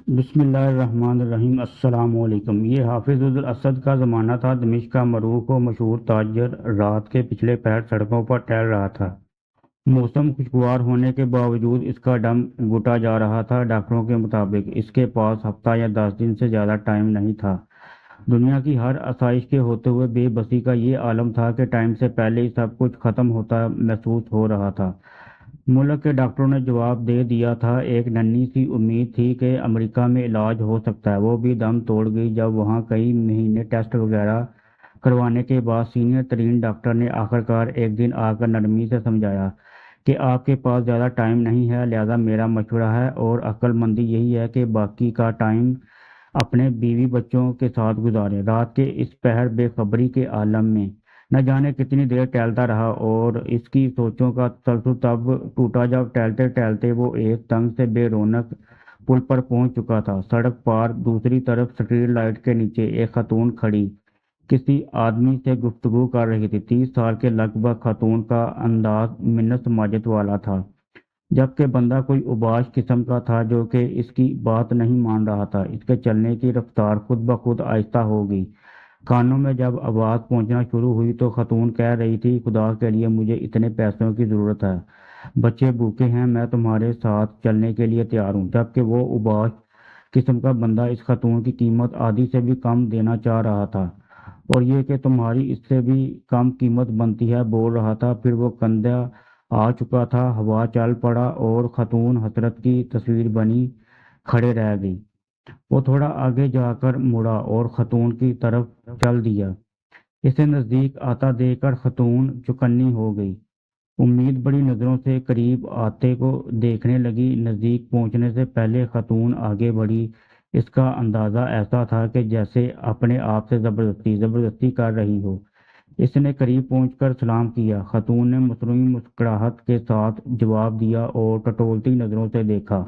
بسم اللہ الرحمن الرحیم۔ السلام علیکم۔ یہ حافظ الاسد کا زمانہ تھا۔ دمشق کا معروف و مشہور تاجر رات کے پچھلے پہر سڑکوں پر ٹہل رہا تھا۔ موسم خوشگوار ہونے کے باوجود اس کا دم گھٹا جا رہا تھا۔ ڈاکٹروں کے مطابق اس کے پاس ہفتہ یا 10 دن سے زیادہ ٹائم نہیں تھا۔ دنیا کی ہر آسائش کے ہوتے ہوئے بے بسی کا یہ عالم تھا کہ ٹائم سے پہلے ہی سب کچھ ختم ہوتا محسوس ہو رہا تھا۔ ملک کے ڈاکٹروں نے جواب دے دیا تھا۔ ایک ننھی سی امید تھی کہ امریکہ میں علاج ہو سکتا ہے، وہ بھی دم توڑ گئی جب وہاں کئی مہینے ٹیسٹ وغیرہ کروانے کے بعد سینئر ترین ڈاکٹر نے آخرکار ایک دن آ کر نرمی سے سمجھایا کہ آپ کے پاس زیادہ ٹائم نہیں ہے، لہذا میرا مشورہ ہے اور عقل مندی یہی ہے کہ باقی کا ٹائم اپنے بیوی بچوں کے ساتھ گزاریں۔ رات کے اس پہر بے خبری کے عالم میں نہ جانے کتنی دیر ٹہلتا رہا، اور اس کی سوچوں کا تسلسل تب ٹوٹا جب ٹہلتے ٹہلتے وہ ایک تنگ سے بے رونق پل پر پہنچ چکا تھا۔ سڑک پار دوسری طرف اسٹریٹ لائٹ کے نیچے ایک خاتون کھڑی کسی آدمی سے گفتگو کر رہی تھی۔ 30 سال کے لگ بھگ خاتون کا انداز منت سماجت والا تھا، جبکہ بندہ کوئی اوباش قسم کا تھا جو کہ اس کی بات نہیں مان رہا تھا۔ اس کے چلنے کی رفتار خود بخود آہستہ ہو گئی۔ کانوں میں جب آواز پہنچنا شروع ہوئی تو خاتون کہہ رہی تھی، خدا کے لیے مجھے اتنے پیسوں کی ضرورت ہے، بچے بھوکے ہیں، میں تمہارے ساتھ چلنے کے لیے تیار ہوں۔ جبکہ وہ اوباش قسم کا بندہ اس خاتون کی قیمت آدھی سے بھی کم دینا چاہ رہا تھا، اور یہ کہ تمہاری اس سے بھی کم قیمت بنتی ہے بول رہا تھا۔ پھر وہ کندھا آ چکا تھا، ہوا چل پڑا اور خاتون حسرت کی تصویر بنی کھڑے رہ گئی۔ وہ تھوڑا آگے جا کر مڑا اور خاتون کی طرف چل دیا۔ اسے نزدیک آتا دیکھ کر خاتون چوکنی ہو گئی۔ امید بڑی نظروں سے قریب آتے کو دیکھنے لگی۔ نزدیک پہنچنے سے پہلے خاتون آگے بڑھی۔ اس کا اندازہ ایسا تھا کہ جیسے اپنے آپ سے زبردستی کر رہی ہو۔ اس نے قریب پہنچ کر سلام کیا۔ خاتون نے مصنوعی مسکراہٹ کے ساتھ جواب دیا اور ٹٹولتی نظروں سے دیکھا،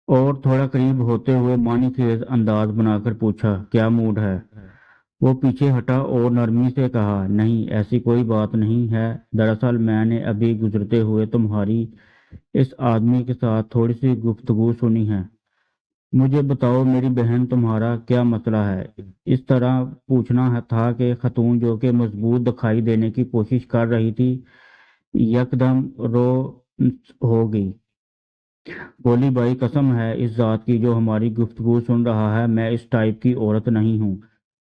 اور تھوڑا قریب ہوتے ہوئے معنی خیز انداز بنا کر پوچھا، کیا موڈ ہے؟ وہ پیچھے ہٹا اور نرمی سے کہا، نہیں ایسی کوئی بات نہیں ہے، دراصل میں نے ابھی گزرتے ہوئے تمہاری اس آدمی کے ساتھ تھوڑی سی گفتگو سنی ہے۔ مجھے بتاؤ میری بہن، تمہارا کیا مسئلہ ہے؟ اس طرح پوچھنا تھا کہ خاتون جو کہ مضبوط دکھائی دینے کی کوشش کر رہی تھی یکدم رو ہو گئی۔ بولی، بھائی قسم ہے اس ذات کی جو ہماری گفتگو سن رہا ہے، میں اس ٹائپ کی عورت نہیں ہوں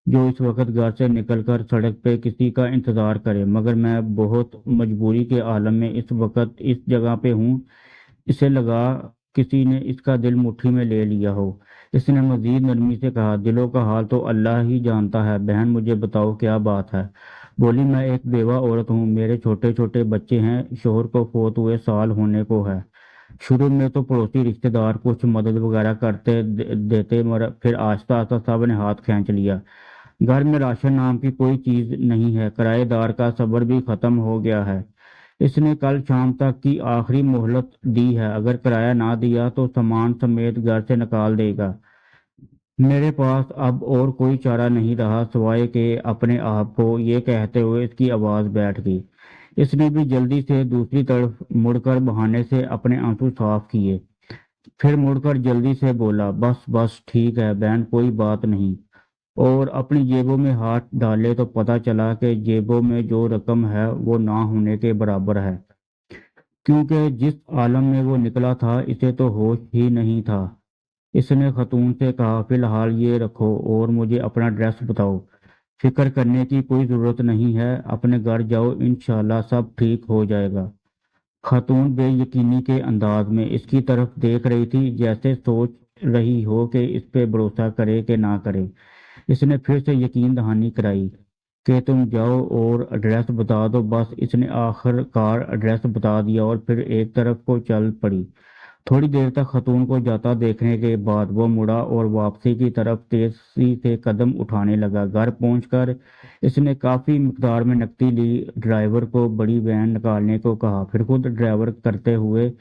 جو اس وقت گھر سے نکل کر سڑک پہ کسی کا انتظار کرے، مگر میں بہت مجبوری کے عالم میں اس وقت اس جگہ پہ ہوں۔ اسے لگا کسی نے اس کا دل مٹھی میں لے لیا ہو۔ اس نے مزید نرمی سے کہا، دلوں کا حال تو اللہ ہی جانتا ہے، بہن مجھے بتاؤ کیا بات ہے؟ بولی، میں ایک بیوہ عورت ہوں، میرے چھوٹے چھوٹے بچے ہیں، شوہر کو فوت ہوئے سال ہونے کو ہے۔ شروع میں تو پڑوسی رشتہ دار کچھ مدد وغیرہ کرتے دیتے، مگر پھر آہستہ آہستہ سب نے ہاتھ کھینچ لیا۔ گھر میں راشن نام کی کوئی چیز نہیں ہے، کرایہ دار کا صبر بھی ختم ہو گیا ہے۔ اس نے کل شام تک کی آخری مہلت دی ہے، اگر کرایہ نہ دیا تو سامان سمیت گھر سے نکال دے گا۔ میرے پاس اب اور کوئی چارہ نہیں رہا سوائے کہ اپنے آپ کو۔ یہ کہتے ہوئے اس کی آواز بیٹھ گئی۔ اس نے بھی جلدی سے دوسری طرف مڑ کر بہانے سے اپنے آنسو صاف کیے، پھر مڑ کر جلدی سے بولا، بس بس ٹھیک ہے بہن، کوئی بات نہیں، اور اپنی جیبوں میں ہاتھ ڈالے تو پتہ چلا کہ جیبوں میں جو رقم ہے وہ نہ ہونے کے برابر ہے، کیونکہ جس عالم میں وہ نکلا تھا اسے تو ہوش ہی نہیں تھا۔ اس نے خاتون سے کہا، فی الحال یہ رکھو اور مجھے اپنا ایڈریس بتاؤ۔ فکر کرنے کی کوئی ضرورت نہیں ہے، اپنے گھر جاؤ، انشاءاللہ سب ٹھیک ہو جائے گا۔ خاتون بے یقینی کے انداز میں اس کی طرف دیکھ رہی تھی، جیسے سوچ رہی ہو کہ اس پہ بھروسہ کرے کہ نہ کرے۔ اس نے پھر سے یقین دہانی کرائی کہ تم جاؤ اور ایڈریس بتا دو بس۔ اس نے آخر کار ایڈریس بتا دیا اور پھر ایک طرف کو چل پڑی۔ تھوڑی دیر تک خاتون کو جاتا دیکھنے کے بعد وہ مڑا اور واپسی کی طرف تیزی سے قدم اٹھانے لگا۔ گھر پہنچ کر اس نے کافی مقدار میں نقدی لی، ڈرائیور کو بڑی وین نکالنے کو کہا، پھر خود ڈرائیور کرتے ہوئے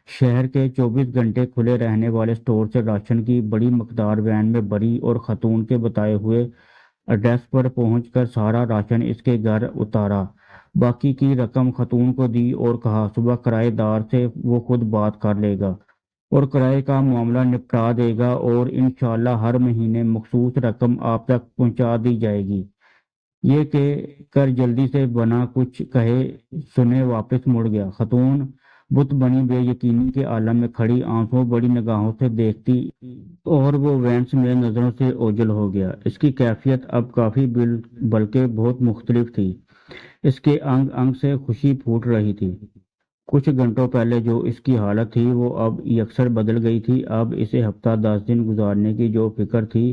شہر کے 24 گھنٹے کھلے رہنے والے سٹور سے راشن کی بڑی مقدار وین میں بھری اور خاتون کے بتائے ہوئے ایڈریس پر پہنچ کر سارا راشن اس کے گھر اتارا۔ باقی کی رقم خاتون کو دی اور کہا، صبح کرایہ دار سے وہ خود بات کر لے گا۔ اور کرائے کا معاملہ نپٹا دے گا اور انشاءاللہ ہر مہینے مخصوص رقم آپ تک پہنچا دی جائے گی۔ یہ کہہ کر جلدی سے بنا کچھ کہے سنے واپس مڑ گیا۔ خاتون بت بنی بے یقینی کے عالم میں کھڑی آنکھوں بڑی نگاہوں سے دیکھتی اور وہ وینس میں نظروں سے اوجھل ہو گیا۔ اس کی کیفیت اب کافی بلکہ بہت مختلف تھی۔ اس کے انگ انگ سے خوشی پھوٹ رہی تھی۔ کچھ گھنٹوں پہلے جو اس کی حالت تھی وہ اب یکسر بدل گئی تھی۔ اب اسے ہفتہ 10 دن گزارنے کی جو فکر تھی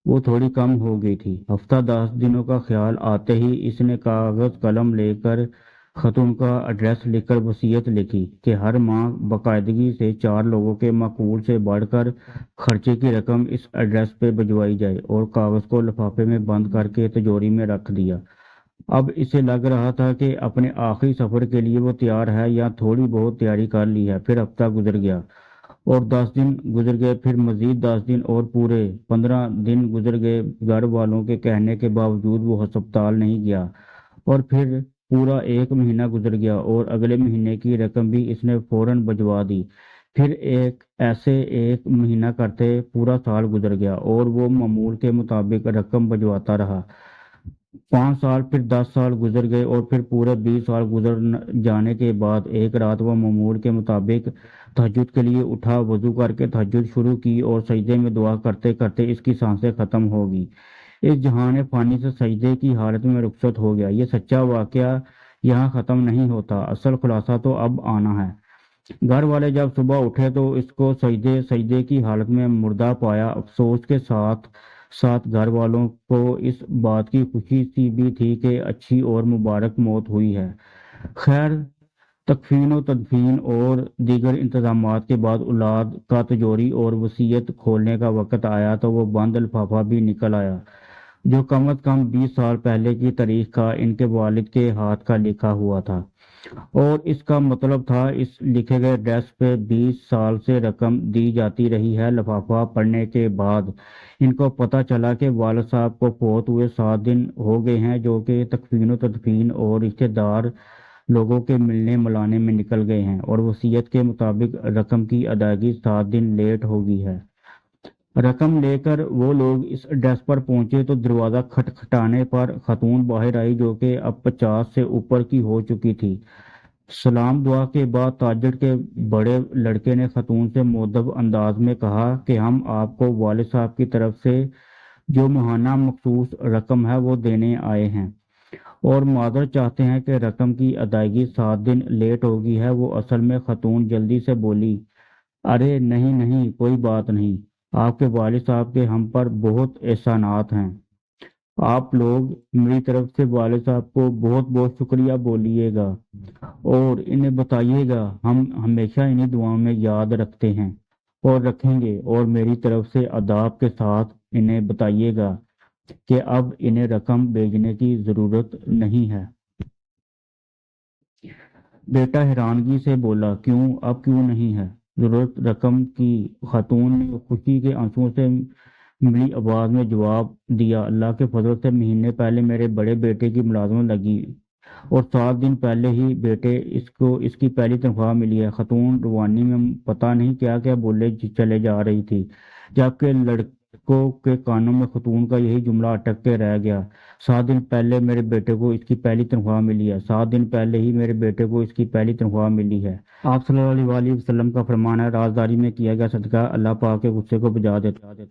وہ تھوڑی کم ہو گئی تھی۔ ہفتہ 10 دنوں کا خیال آتے ہی اس نے کاغذ قلم لے کر خاتون کا ایڈریس لکھ کر وصیت لکھی کہ ہر ماہ باقاعدگی سے 4 لوگوں کے معقول سے بڑھ کر خرچے کی رقم اس ایڈریس پہ بھجوائی جائے، اور کاغذ کو لفافے میں بند کر کے تجوری میں رکھ دیا۔ اب اسے لگ رہا تھا کہ اپنے آخری سفر کے لیے وہ تیار ہے یا تھوڑی بہت تیاری کر لی ہے۔ پھر ہفتہ گزر گیا اور 10 دن گزر گئے، پھر مزید 10 دن اور پورے 15 دن گزر گئے۔ گھر والوں کے کہنے کے باوجود وہ ہسپتال نہیں گیا، اور پھر پورا 1 مہینہ گزر گیا اور اگلے مہینے کی رقم بھی اس نے فوراً بھجوا دی۔ پھر ایسے 1 مہینہ کرتے پورا سال گزر گیا اور وہ معمول کے مطابق رقم بھجواتا رہا۔ 5 سال، پھر 10 سال گزر گئے اور پھر پورے 20 سال گزر جانے کے بعد ایک رات وہ معمول کے مطابق تہجد کے لیے اٹھا، وضو کر کے تہجد شروع کی اور سجدے میں دعا کرتے کرتے اس کی سانسیں ختم ہو گئی۔ اس جہان فانی سے سجدے کی حالت میں رخصت ہو گیا۔ یہ سچا واقعہ یہاں ختم نہیں ہوتا، اصل خلاصہ تو اب آنا ہے۔ گھر والے جب صبح اٹھے تو اس کو سجدے کی حالت میں مردہ پایا۔ افسوس کے ساتھ ساتھ گھر والوں کو اس بات کی خوشی سی بھی تھی کہ اچھی اور مبارک موت ہوئی ہے۔ خیر، تکفین و تدفین اور دیگر انتظامات کے بعد اولاد کا تجوری اور وصیت کھولنے کا وقت آیا تو وہ بند لفافہ بھی نکل آیا، جو کم از کم 20 سال پہلے کی تاریخ کا ان کے والد کے ہاتھ کا لکھا ہوا تھا، اور اس کا مطلب تھا اس لکھے گئے ایڈریس پہ 20 سال سے رقم دی جاتی رہی ہے۔ لفافہ پڑھنے کے بعد ان کو پتہ چلا کہ والد صاحب کو فوت ہوئے 7 دن ہو گئے ہیں، جو کہ تکفین و تدفین اور رشتہ دار لوگوں کے ملنے ملانے میں نکل گئے ہیں، اور وصیت کے مطابق رقم کی ادائیگی 7 دن لیٹ ہو گئی ہے۔ رقم لے کر وہ لوگ اس ایڈریس پر پہنچے تو دروازہ کھٹکھٹانے پر خاتون باہر آئی، جو کہ اب 50 سے اوپر کی ہو چکی تھی۔ سلام دعا کے بعد تاجر کے بڑے لڑکے نے خاتون سے مؤدب انداز میں کہا کہ ہم آپ کو والد صاحب کی طرف سے جو ماہانہ مخصوص رقم ہے وہ دینے آئے ہیں، اور معذرت چاہتے ہیں کہ رقم کی ادائیگی 7 دن لیٹ ہو گئی ہے۔ وہ اصل میں خاتون جلدی سے بولی، ارے نہیں نہیں، کوئی بات نہیں، آپ کے والد صاحب کے ہم پر بہت احسانات ہیں۔ آپ لوگ میری طرف سے والد صاحب کو بہت بہت شکریہ بولیے گا اور انہیں بتائیے گا ہم ہمیشہ انہیں دعاؤں میں یاد رکھتے ہیں اور رکھیں گے، اور میری طرف سے آداب کے ساتھ انہیں بتائیے گا کہ اب انہیں رقم بھیجنے کی ضرورت نہیں ہے۔ بیٹا حیرانگی سے بولا، کیوں؟ اب کیوں نہیں ہے ضرورت رقم کی؟ خاتون نے خوشی کے آنسوؤں سے ملی آواز میں جواب دیا، اللہ کے فضل سے مہینے پہلے میرے بڑے بیٹے کی ملازمت لگی اور 7 دن پہلے ہی بیٹے کو اس کی پہلی تنخواہ ملی ہے۔ خاتون روانی میں پتہ نہیں کیا کیا بولے چلے جا رہی تھی، جبکہ لڑکوں کے کانوں میں خاتون کا یہی جملہ اٹک کے رہ گیا، 7 دن پہلے میرے بیٹے کو اس کی پہلی تنخواہ ملی ہے، 7 دن پہلے ہی میرے بیٹے کو اس کی پہلی تنخواہ ملی ہے۔ آپ صلی اللہ علیہ وسلم کا فرمان ہے، رازداری میں کیا گیا صدقہ اللہ پاک کے غصے کو بجھا دیتا ہے۔